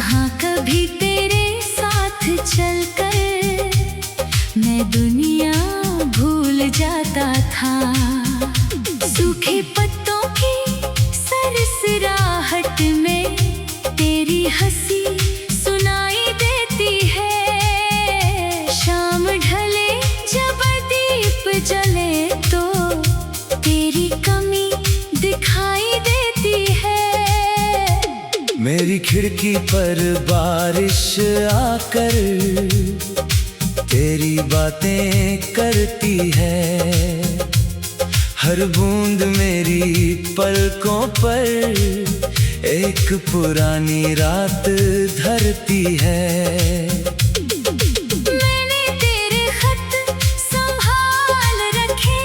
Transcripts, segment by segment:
जहाँ कभी तेरे साथ चलकर मैं दुनिया भूल जाता था। सूखे पत्तों की सरसराहट में तेरी हंसी सुनाई देती है। शाम ढले जब दीप जले तो तेरी कमी दिखाई देती है। मेरी खिड़की पर बारिश आकर तेरी बातें करती है। हर बूंद मेरी पलकों पर एक पुरानी रात धरती है। मैंने तेरे खत संभाल रखे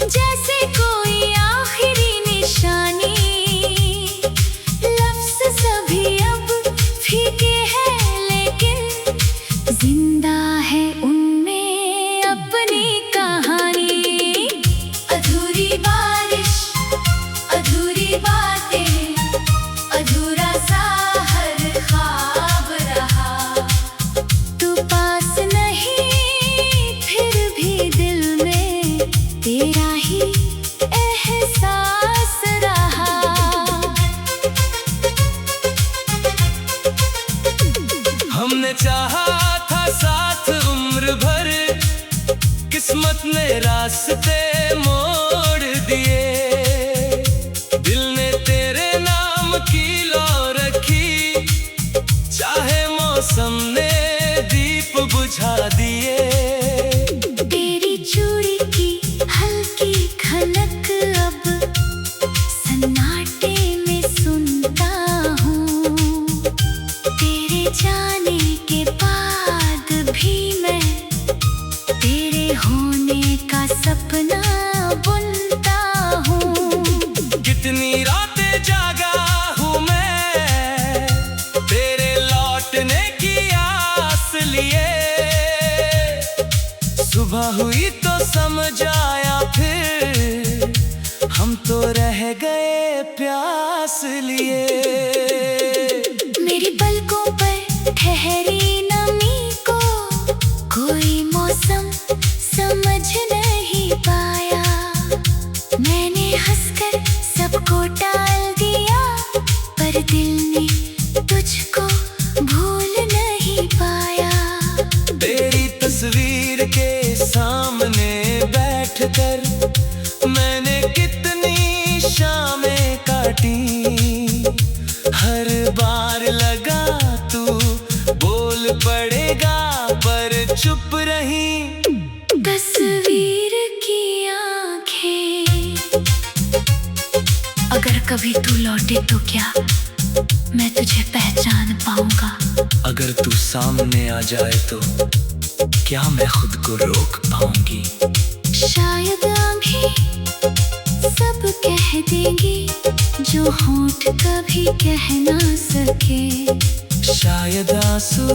जैसे कोई आखिरी निशानी। लफ्ज़ सभी अब फीके हैं लेकिन जिंदा है उनमें अपनी कहानी। अधूरी बारिश, अधूरी बातें, अधूरा सा हर ख्वाब रहा। तू पास नहीं फिर भी दिल में तेरा ही एहसास रहा। हमने चाहा था साथ उम्र भर, किस्मत ने रास्ते मोड़ दिए। दिल ने तेरे नाम की लौ रखी, चाहे मौसम ने दीप बुझा दिए। तेरी चूड़ी की हल्की खनक अब सन्नाटे में सुनता हूँ। तेरे जाने के बाद भी मैं तेरे होने का सपना बुनता हूँ। कितनी रातें जागा हूँ मैं तेरे लौटने की आस लिए। सुबह हुई तो समझ आया फिर हम तो रह गए प्यास लिए। मेरी पलकों पर ठहरी नमी को कोई मौसम समझ नहीं पाया। मैंने हंसकर सबको टाल दिया पर दिल ने तुझको भूल नहीं पाया। तेरी तस्वीर के सामने बैठकर मैंने कितनी शामें काटी। हर बार लगा तू बोल पड़ेगा पर चुप रही। तस्वीर की आंखें, अगर कभी तू लौटे तो क्या मैं तुझे पहचान पाऊंगा? अगर तू सामने आ जाए तो क्या मैं खुद को रोक पाऊंगी? शायद आंखें सब कह देंगी जो होंठ कभी कह ना सके। शायद आंसू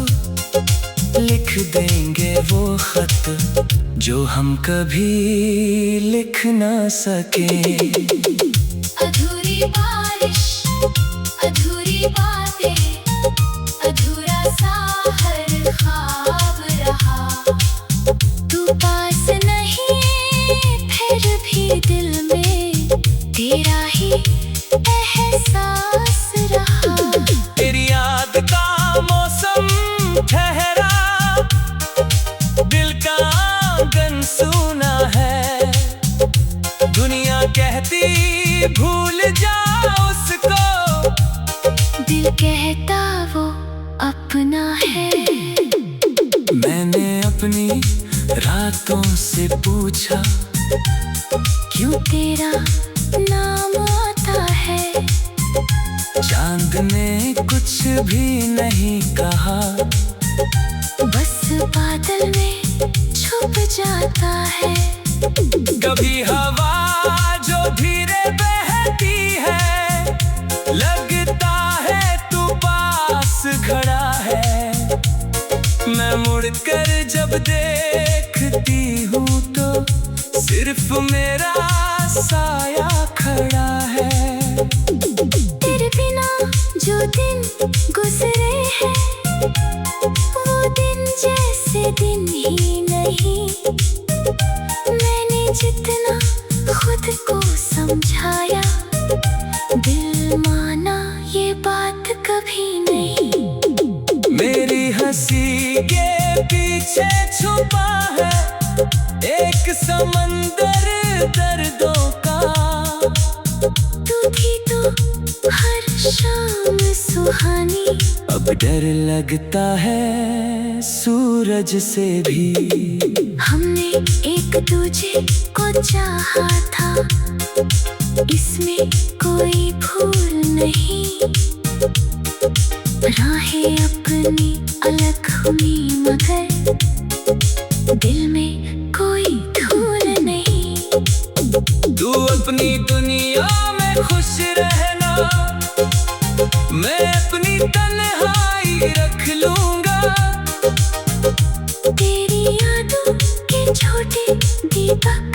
लिख देंगे वो खत जो हम कभी लिख ना सके। अधूरी बारिश, अधूरी बातें, अधूरा सा हर ख्वाब रहा। तू पास नहीं फिर भी दिल में तेरा ही एहसास रहा। तेरी याद का मौसम ठहरा, दिल का आंगन सूना है। दुनिया कहती भूल जा उसको, दिल कहता वो अपना है। मैंने अपनी रातों से पूछा क्यों तेरा नाम आता है। चांद ने कुछ भी नहीं कहा, बस बादल में छुप जाता है। कभी हवा जो धीरे बहती है, लगता है तू पास खड़ा है। मैं मुड़कर जब देखती हूँ तो सिर्फ मेरा साया खड़ा है। तेरे बिना क्यों जो दिन गुजरे हैं वो दिन जैसे दिन ही नहीं। मैंने जितना खुद को समझाया दिल माना ये बात कभी नहीं। मेरी हंसी के पीछे छुपा है एक समंदर दर्दों का। तू थी तो हर शाम सुहानी, अब डर लगता है सूरज से भी। हमने एक दूजे को चाहा था इसमें कोई भूल नहीं। राहें अपनी अलग हुई मगर दिल में कोई धूल नहीं। तू अपनी दुनिया में खुश रहना, मैं अपनी तन्हाई रख लूंगा। तेरी यादों के छोटे दीपक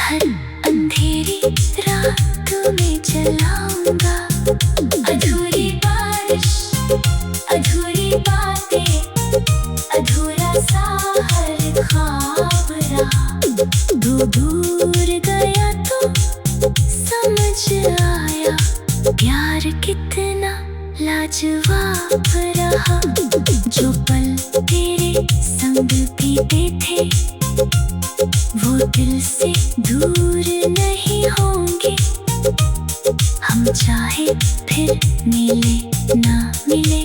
हर अंधेरी रात में जलाऊंगा। अधूरी बारिश, अधूरी बातें, अधूरा सा हर ख्वाब रहा। तू दूर गया तो समझ आया प्यार कितना लाजवाब रहा। जो पल तेरे संग बीते थे वो दिल से दूर नहीं होंगे। हम चाहे फिर मिले ना मिले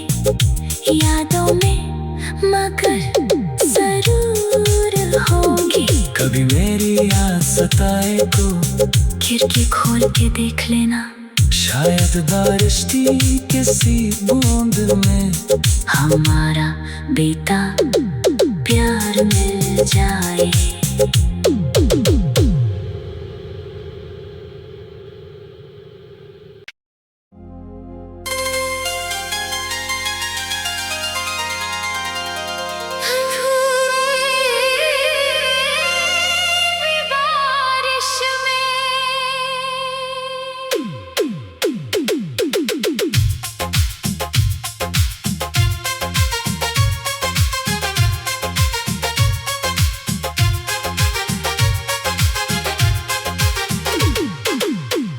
यादों में मगर जरूर होंगे। कभी मेरी याद सताए तो खिड़की खोल के देख लेना, शायद बारिश की किसी बूंद में हमारा बीता प्यार मिल जाए।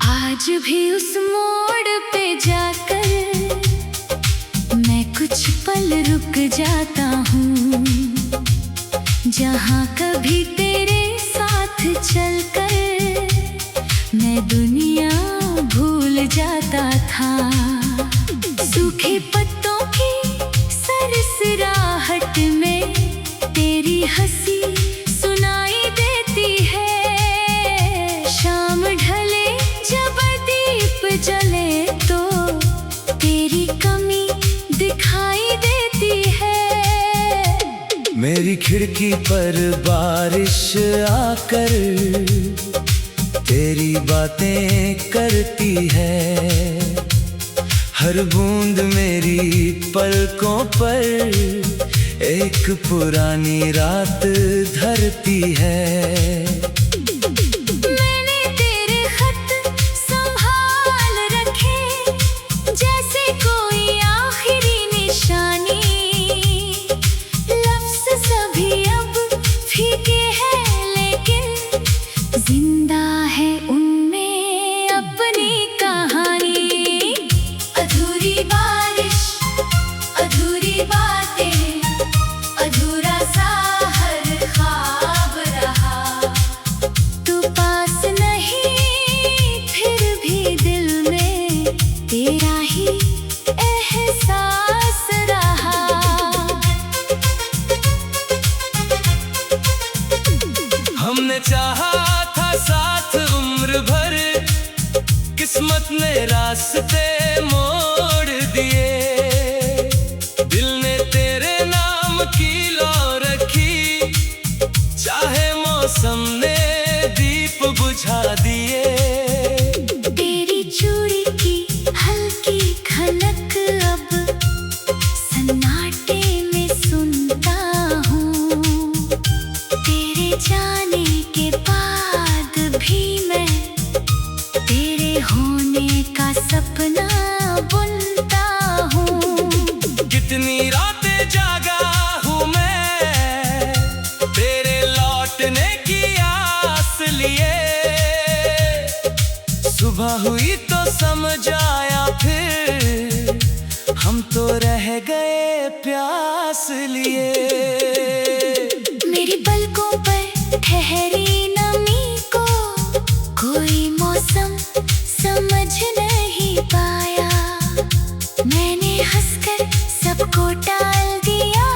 आज भी उस मोड़ पे जाकर मैं कुछ पल रुक जाता हूँ जहाँ कभी तेरे साथ चलकर मैं दुनिया भूल जाता था। सूखे पत्तों की सरसराहट में तेरी हंसी सुनाई देती है। शाम ढले जब दीप जले तो तेरी कमी दिखाई देती है। मेरी खिड़की पर बारिश आकर तेरी बातें करती है। हर बूंद मेरी पलकों पर एक पुरानी रात धरती है। जिंदा है उनमें अपनी कहानी। अधूरी बारिश, अधूरी बातें, अधूरा सा हर ख्वाब रहा। तू पास नहीं फिर भी दिल में तेरा ही एहसास रहा। हमने चाहा साथ उम्र भर, किस्मत ने रास्ते मोड़ दिए। दिल ने तेरे नाम की लौ रखी, चाहे मौसम ने दीप बुझा दिए। तेरी चूड़ी की हल्की खनक अब सन्नाटे में सुनता हूँ। तेरे जाने के बाद भी मैं तेरे होने का सपना हुई तो समझ आया फिर, हम तो रह गए प्यास लिए। मेरी पलकों पर ठहरी नमी को कोई मौसम समझ नहीं पाया। मैंने हंसकर सबको टाल दिया,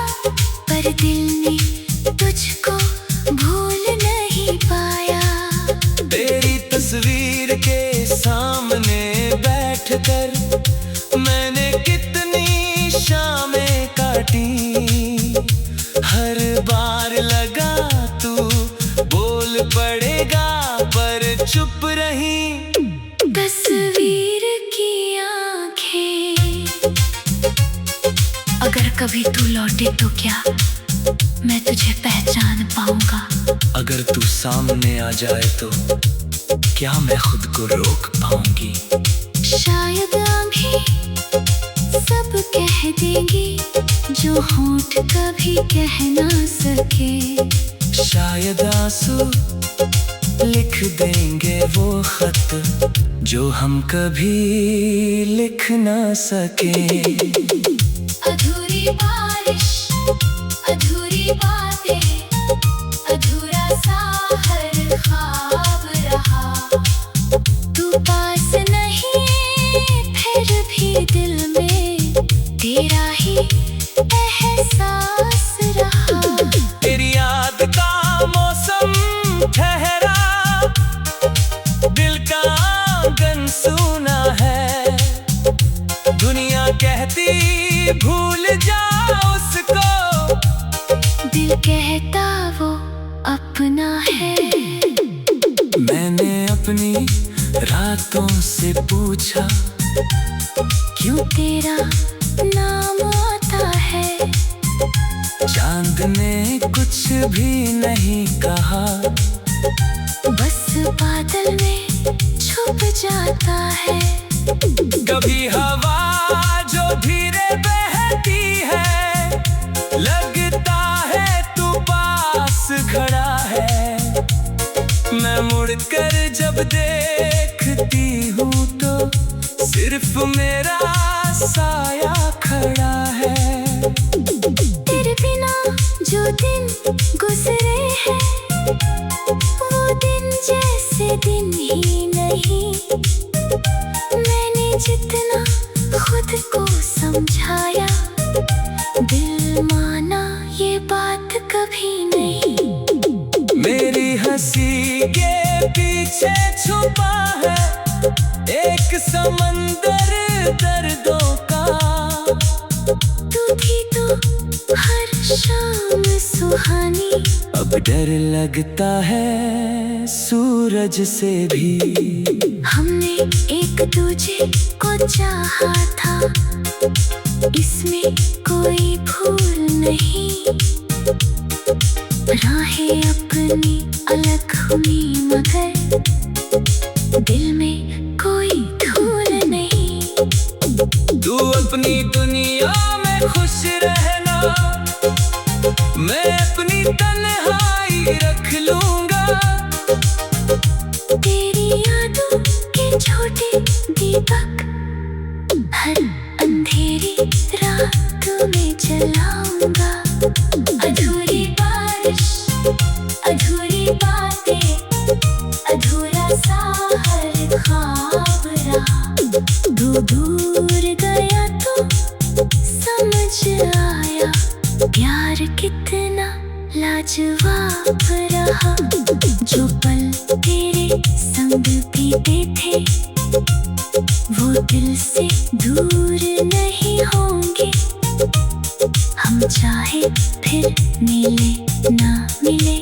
पर दिल ने तुझको भूल नहीं पाया। तेरी तस्वीर के सामने बैठकर मैंने कितनी शामें काटी। हर बार लगा तू बोल पड़ेगा, पर चुप रही तस्वीर की आंखें। अगर कभी तू लौटे तो क्या मैं तुझे पहचान पाऊंगा? अगर तू सामने आ जाए तो क्या मैं खुद को रोक पाऊंगी? शायद आंखें सब कह देंगी जो होंठ कभी कह ना सके। शायद आंसू लिख देंगे वो खत जो हम कभी लिख ना सके। अधूरी बारिश, अधूरी बातें, अधूरा सा हर ख्वाब रहा। तू पास नहीं फिर भी दिल में तेरा ही एहसास रहा। तेरी याद का मौसम ठहरा, दिल का आंगन सूना है। दुनिया कहती भूल जा उसको, दिल कहता वो अपना है। मैंने अपनी रातों से पूछा क्यों तेरा नाम आता है। चांद ने कुछ भी नहीं कहा, बस बादल में छुप जाता है। कभी हवा जो धीरे बहती है, लगता है तू पास खड़ा है। मैं मुड़कर जब देखती हूँ तो सिर्फ मेरा साया खड़ा है। तेरे बिना जो दिन गुजरे हैं, वो दिन जैसे दिन ही नहीं। मैंने जितना खुद को समझाया, दिल माना ये बात कभी नहीं। मेरी हंसी के पीछे छुपा है एक समंदर दर्दों का। तू थी तो हर शाम सुहानी, अब डर लगता है सूरज से भी। हमने एक दूजे को चाहा था, इसमें कोई भूल नहीं। राहें अपनी अलग हुई मगर दिल में कोई धूल नहीं। तू अपनी दुनिया में खुश रहना, मैं अपनी तन्हाई रख लूंगा। तेरी यादों के छोटे दीपक हर अंधेरी रात में जलाऊंगा। अधूरी बारिश, अधूरी बातें, अधूरा सा हर ख्वाब रहा। तू दूर गया तो समझ आया, प्यार कितना लाजवाब रहा। जो पल तेरे संग बीते थे, वो दिल से दूर नहीं होंगे। हम चाहे फिर मिले ना मिले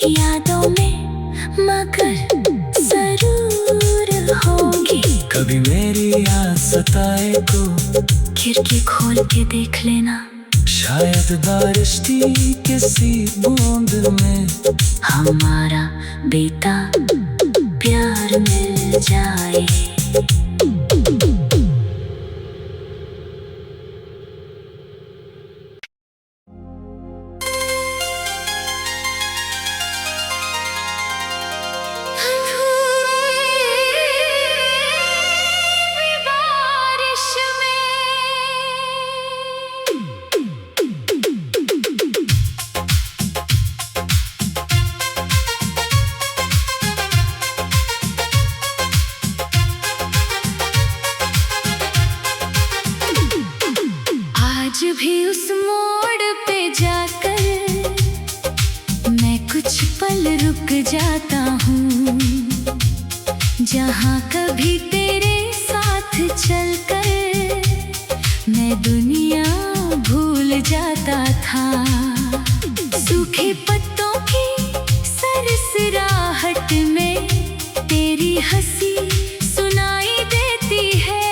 यादों में, मगर जरूर होंगे। कभी मेरी याद सताए तो खिड़की खोल के देख लेना, शायद बारिश की किसी बूंद में हमारा बीता प्यार मिल जाए। रुक जाता हूँ। जहाँ कभी तेरे साथ चलकर मैं दुनिया भूल जाता था। सूखे पत्तों की सरसराहट में तेरी हंसी सुनाई देती है।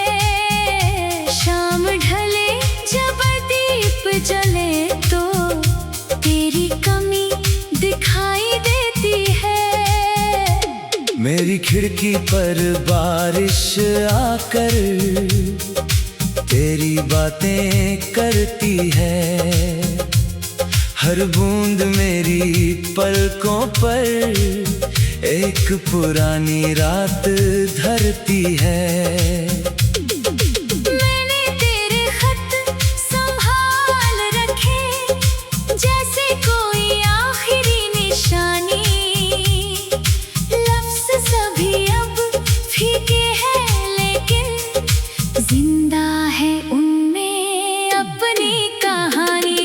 शाम ढले जब दीप जले तो तेरी कमी दिखाई देती है। मेरी खिड़की पर बारिश आकर तेरी बातें करती है। हर बूंद मेरी पलकों पर एक पुरानी रात धरती है। मैंने तेरे खत संभाल रखे जैसे कोई आखिरी निशानी। लफ्ज़ सभी अब फीके हैं लेकिन जिंदा है उनमें अपनी कहानी।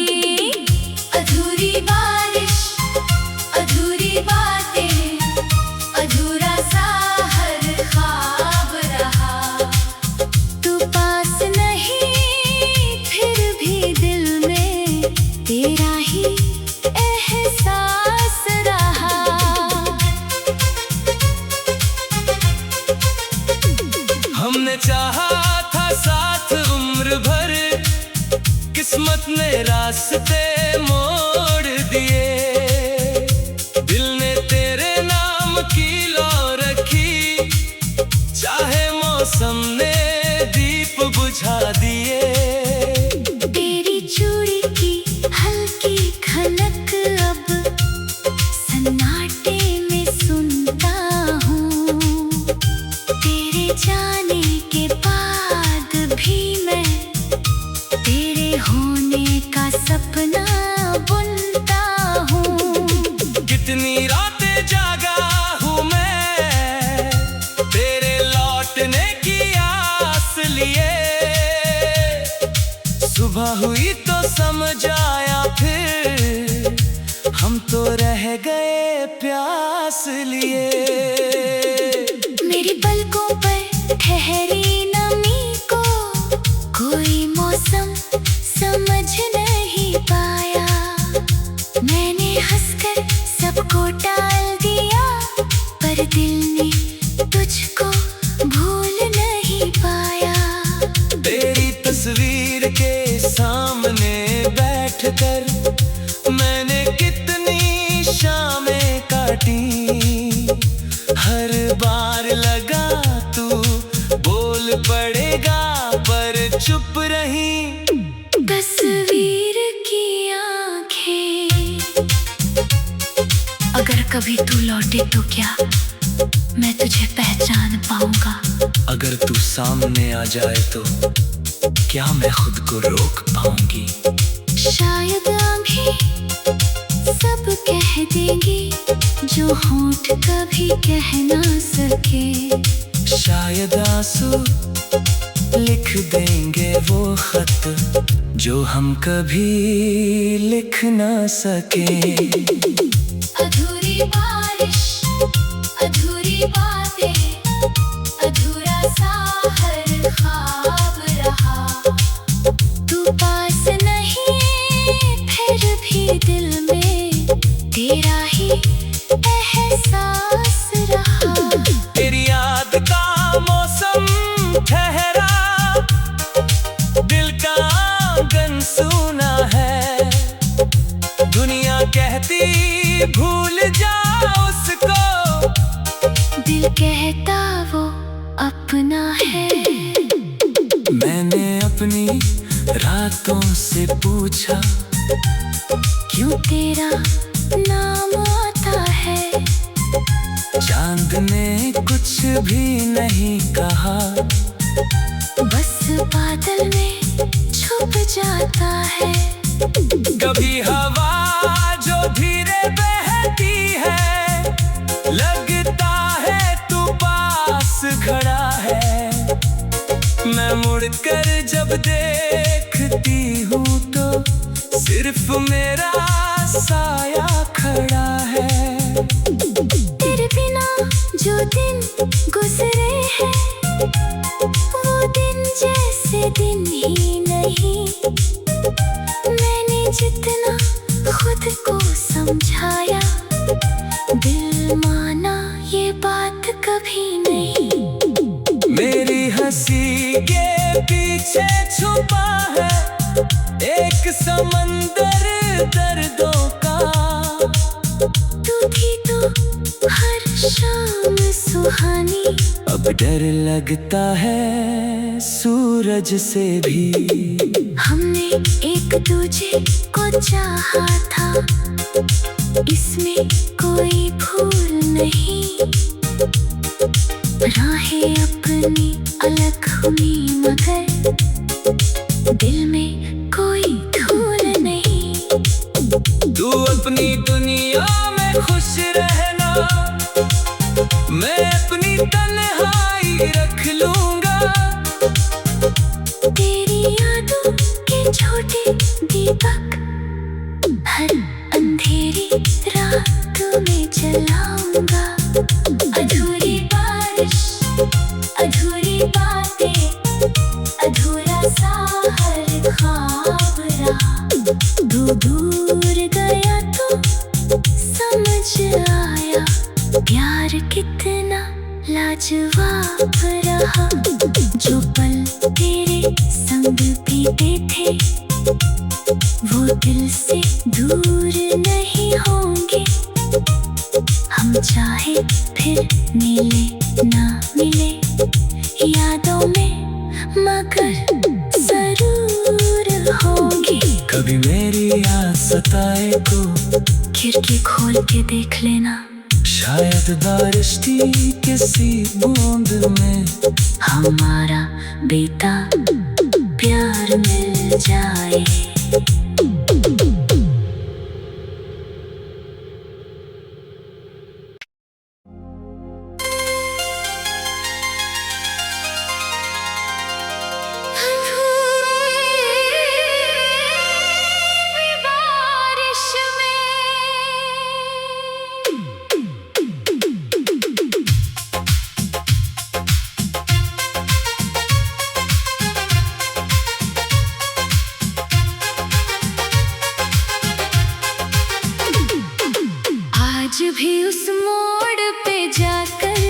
अधूरी बारिश, अधूरी बातें, अधूरा सा हर ख्वाब रहा। तू पास नहीं फिर भी दिल में तेरा ही एहसास रहा। हमने चाहा था साथ उम्र भर, किस्मत ने रास्ते मोड़ दिए। दिल ने तेरे नाम की लौ रखी, चाहे मौसम ने दीप बुझा दिए। तेरी चूड़ी की हल्की खनक अब सन्नाटे में सुनता हूँ। तेरे जाने के बाद भी मैं तेरे होने का सपना बुनता हूँ। कितनी रातें जागा हूँ मैं तेरे लौटने की आस लिए। सुबह हुई तो समझ आया फिर हम तो रह गए प्यास लिए। मेरी पलकों पर ठहरी नमी को कोई मौसम समझ नहीं पाया। मैंने हंसकर सबको टाल दिया पर दिल ने तुझको भूल नहीं पाया। तेरी तस्वीर के सामने बैठकर मैंने कितनी शामें काटी। हर बार लगा तू बोल पड़ेगा पर चुप रही। तस्वीर की आंखें, अगर कभी तू लौटे तो क्या मैं तुझे पहचान पाऊंगा। अगर तू सामने आ जाए तो क्या मैं खुद को रोक पाऊंगी। शायद अभी सब कह देंगी जो होंठ कभी कह ना सके। शायद आंसू लिख देंगे वो खत जो हम कभी लिख ना सके। अधूरी बारिश, अधूरी बातें, अधूरा सा हर ख्वाब रहा। तू पास नहीं फिर भी दिल में तेरा ही एहसास रहा। तेरी याद का मौसम ठहरा, दिल का आंगन सूना है। दुनिया कहती भूल जा उसको, दिल कहता वो अपना है। मैंने अपनी रातों से पूछा क्यों तेरा नाम आता है। चांद ने कुछ भी नहीं कहा, बस बादल में छुप जाता है। कभी हवा जो धीरे बहती है, लगता है तू पास खड़ा है। मैं मुड़कर जब देखती हूँ तो सिर्फ मेरा साया खड़ा है। दिन गुजरे हैं वो दिन जैसे दिन ही नहीं। मैंने जितना खुद को समझाया दिल माना ये बात कभी नहीं। मेरी हंसी के पीछे छुपा है एक समंदर दर्दों का। तू थी तो हर शाम सुहानी, अब डर लगता है सूरज से भी। हमने एक दूजे को चाहा था इसमें कोई भूल नहीं। राहें अपनी अलग हुई मगर दिल में कोई धूल नहीं। तू अपनी दुनिया में खुश रहना, मैं अपनी तन्हाई रख लूंगा। तेरी यादों के छोटे दीपक हर अंधेरी रात में जलाऊंगा। अधूरी बारिश, अधूरी बातें, अधूरा सा हर ख्वाब रहा। तू दूर गया तो समझ आया प्यार कितना लाजवाब रहा। जो पल तेरे संग बीते थे वो दिल से दूर नहीं होंगे। हम चाहे फिर मिले ना मिले यादों में मगर जरूर होंगे। कभी मेरी याद सताए को खिड़की खोल के देख लेना, शायद बारिश की किसी बूंद में हमारा बीता प्यार मिल जाए। आज भी उस मोड़ पे जाकर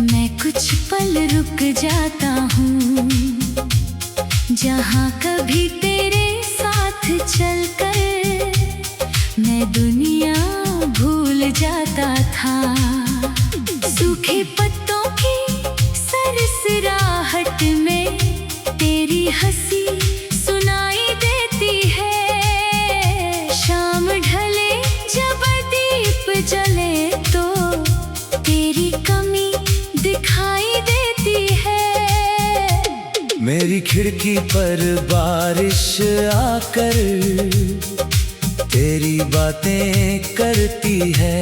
मैं कुछ पल रुक जाता हूँ, जहाँ कभी तेरे साथ चलकर मैं दुनिया भूल जाता था। सूखे पत्तों की सरसराहट में तेरी हंसी सुनाई देती है। शाम ढले जब दीप जले तो तेरी कमी दिखाई देती है। मेरी खिड़की पर बारिश आकर तेरी बातें करती है।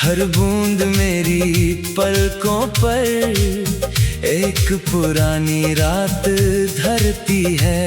हर बूंद मेरी पलकों पर एक पुरानी रात धरती है।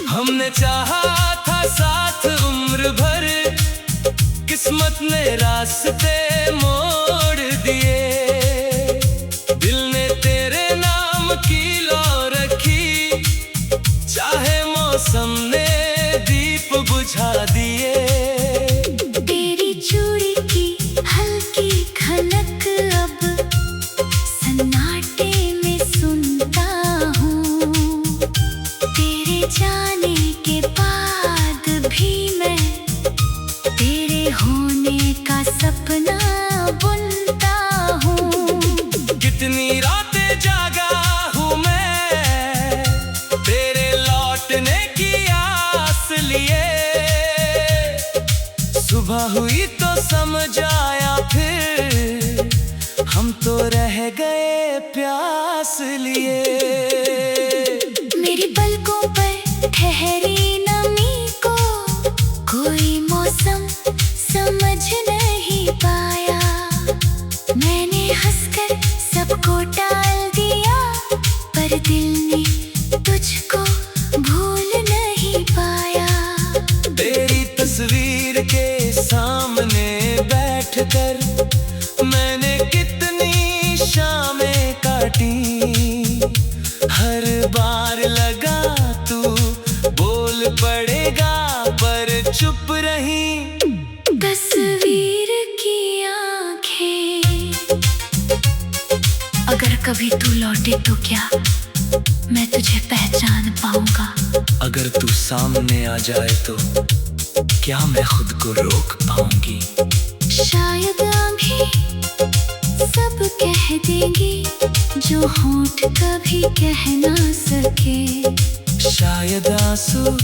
हमने चाहा था साथ उम्र भर, किस्मत ने रास्ते मोड़ दिए। दिल ने तेरे नाम की लौ रखी, चाहे मौसम ने दीप बुझा दिए। तेरी चूड़ी की हल्की खनक अब सन्नाटे में सुनता हूँ। तेरे जाने के बाद भी मैं तेरे होने का सपना बुनता हम तो रह गए प्यास लिए। मेरी पलकों पर ठहरी नमी को कोई मौसम समझ नहीं पाया। मैंने हंसकर सबको टाल दिया, पर दिल ने तुझको भूल नहीं पाया। तेरी तस्वीर के सामने बैठकर मैंने कितनी शामें काटी। हर बार लगा तू बोल पड़ेगा, पर चुप रही तस्वीर की आंखें। अगर कभी तू लौटे तो क्या मैं तुझे पहचान पाऊंगा? अगर तू सामने आ जाए तो क्या मैं खुद को रोक पाऊंगी? शायद आंखें सब कह देंगी जो होंठ कभी कह ना सके। शायद आंसू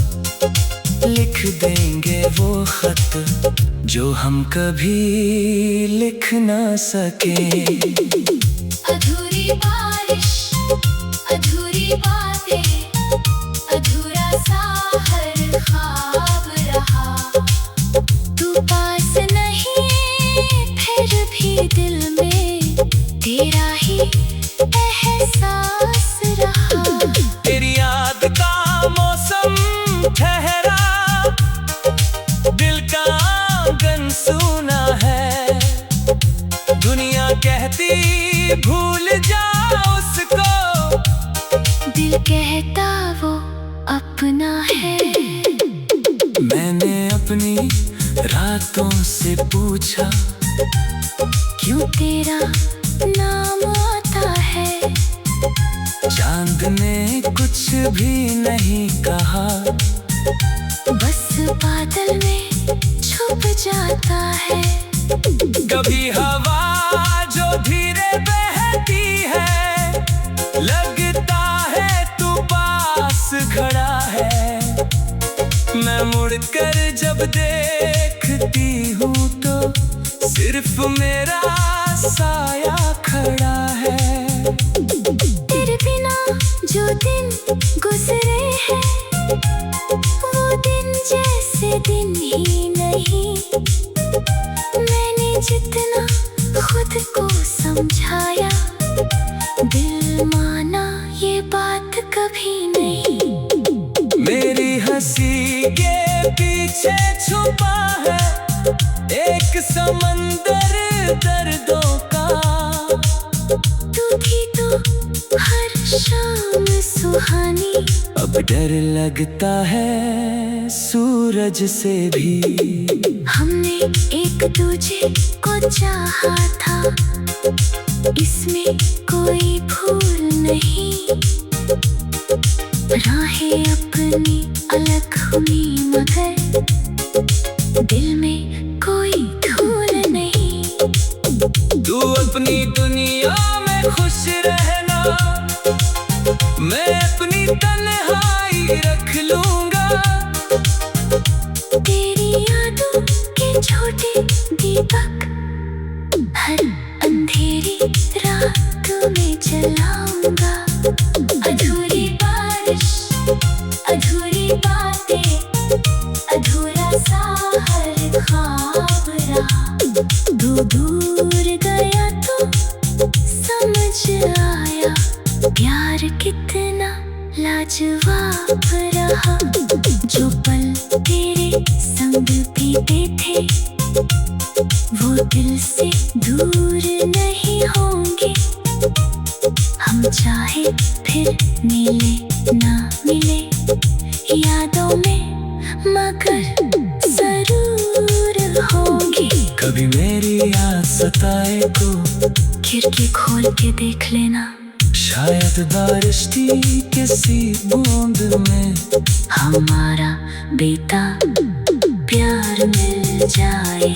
लिख देंगे वो खत जो हम कभी लिख ना सके। अधूरी बारिश, अधूरी बातें, अधूरा सा हर ख्वाब रहा। तू पास नहीं फिर भी दिल में तेरा ही एहसास रहा। तेरी याद का मौसम ठहरा, दिल का आंगन सूना है। दुनिया कहती भूल जा उसको, दिल कहता वो अपना है। मैंने अपनी रातों से पूछा क्यों तेरा नाम आता है। चांद ने कुछ भी नहीं कहा, बस बादल में छुप जाता है। कभी हवा जो धीरे बहती है, लगता है तू पास खड़ा है। मैं मुड़कर जब देखती हूँ तो सिर्फ मेरा साया खड़ा है। तेरे बिना जो दिन गुजरे हैं वो दिन जैसे दिन ही नहीं। मैंने जितना खुद को समझाया, दिल माना ये बात कभी नहीं। मेरी हंसी के पीछे छुपा है एक समंदर दर्दों का। तू थी तो हर शाम सुहानी, अब डर लगता है सूरज से भी। हमने एक दूजे को चाहा था, इसमें कोई भूल नहीं। राहें अपनी अलग हुई मगर दिल में कोई धूल नहीं। तू अपनी दुनिया में खुश रहना, मैं अपनी तन्हाई रख लूंगा। तेरी यादों के छोटे दीपक हर अंधेरी रात में जलाऊंगा। अधूरी बारिश, अधूरी बातें, अधूरा सा हर ख्वाब रहा। तू दूर गया तो समझ आया प्यार कितना लाजवाब रहा। जो पल तेरे संग बीते थे वो दिल से दूर नहीं होंगे। हम चाहे फिर मिले ना मिले यादों में मगर जरूर होंगे। कभी मेरी याद सताए तो खिड़की खोल के देख लेना, शायद बारिश की किसी बूंद में हमारा बीता प्यार मिल जाए।